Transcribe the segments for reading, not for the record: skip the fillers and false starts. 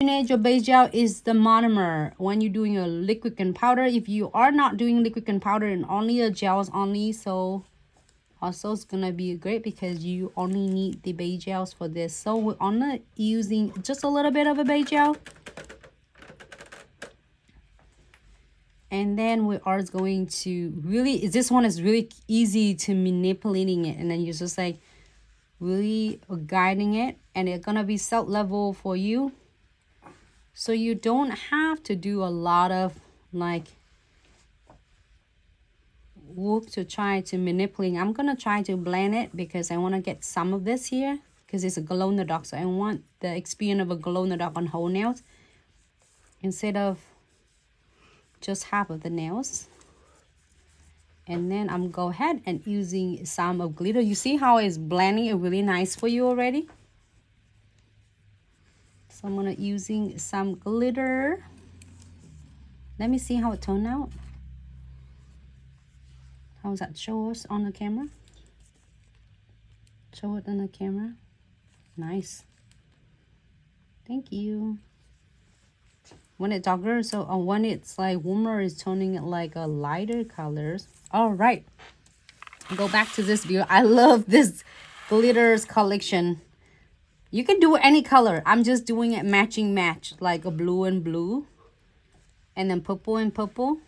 manage your base gel is the monomer when you're doing a liquid and powder. If you are not doing liquid and powder and only a gels only, so also it's gonna be great because you only need the base gels for this. So we're only using just a little bit of a base gel, and then we are going to really, this one is really easy to manipulating it, and then you're just like really guiding it, and it's gonna be set level for you, so you don't have to do a lot of like work to try to manipulate. I'm gonna try to blend it because I want to get some of this here because it's a glow in the dark, so I want the experience of a glow in the dark on whole nails instead of just half of the nails. And then I'm go ahead and using some of glitter. You see how it's blending it really nice for you already. So I'm gonna using some glitter. Let me see how it turned out. How does that show us on the camera? Show it on the camera. Nice. Thank you. When it's darker, so when it's like warmer, it's turning it like a lighter colors. All right, go back to this view. I love this glitters collection. You can do any color. I'm just doing it matching match, like a blue and blue, and then purple and purple.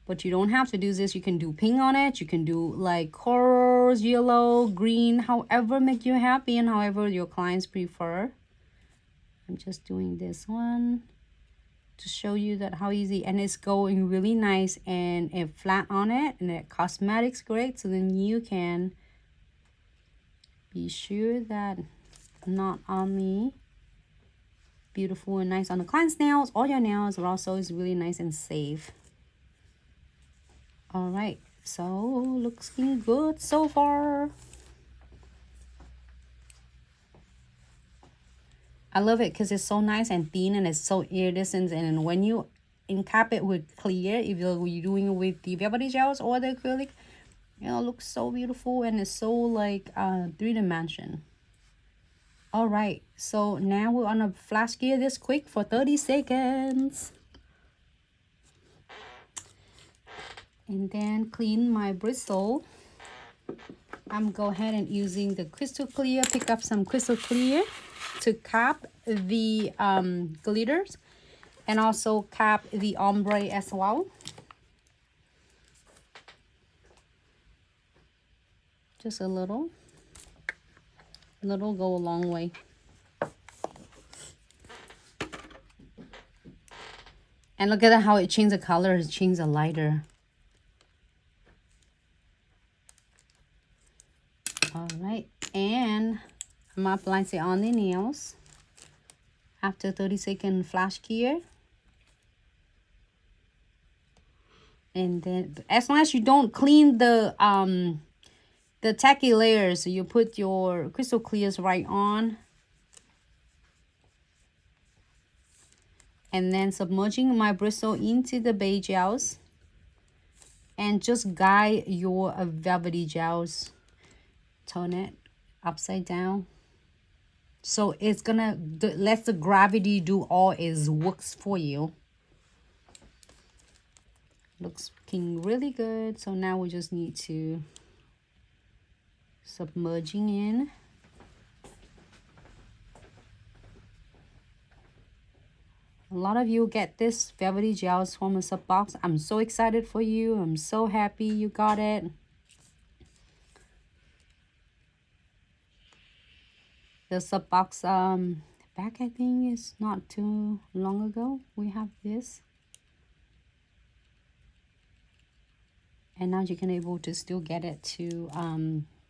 But you don't have to do this. You can do pink on it. You can do like corals, yellow, green, however make you happy and however your clients prefer. I'm just doing this one to show you that how easy, and it's going really nice and it flat on it, and it cosmetics great, so then you can be sure that not only beautiful and nice on the client's nails, all your nails, but also is really nice and safe. All right, so looking good so far. I love it because it's so nice and thin, and it's so iridescent, and when you encap it with clear, if you're doing it with the velvety gels or the acrylic, you know, it looks so beautiful, and it's so like 3-dimension. All right, so now we're on a flash gear this quick for 30 seconds. And then clean my bristle. I'm go ahead and using the crystal clear, pick up some crystal clear to cap the glitters, and also cap the ombre as well. Just a little go a long way. And look at how it changed the color, it changed the lighter. All right, and I'm applying it on the nails after 30-second flash cure. And then as long as you don't clean the tacky layers, so you put your crystal clears right on, and then submerging my bristle into the base gels, and just guide your velvety gels, turn it upside down, so it's gonna let the gravity do all its works for you. Looks looking really good. So now we just need to submerging in. A lot of you get this velvety gels from a sub box. I'm so excited for you. I'm so happy you got it. The sub box back, I think, is not too long ago. We have this. And now you can able to still get it to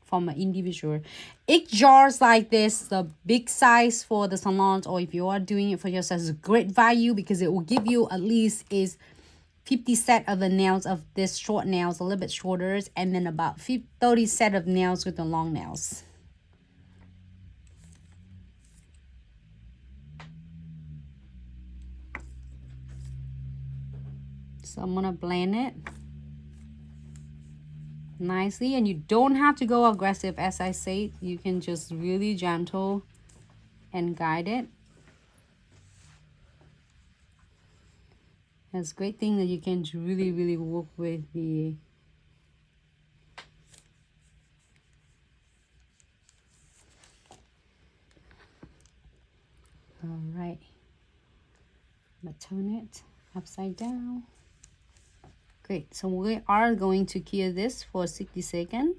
from an individual. It jars like this, the big size for the salons, or if you are doing it for yourself, is a great value because it will give you at least is 50 set of the nails of this short nails, a little bit shorter, and then about 30 set of nails with the long nails. So I'm gonna blend it nicely, and you don't have to go aggressive. As I said, you can just really gentle and guide it. That's a great thing that you can really work with the all right. I'm gonna tone it upside down. Great. So we are going to cure this for 60 seconds.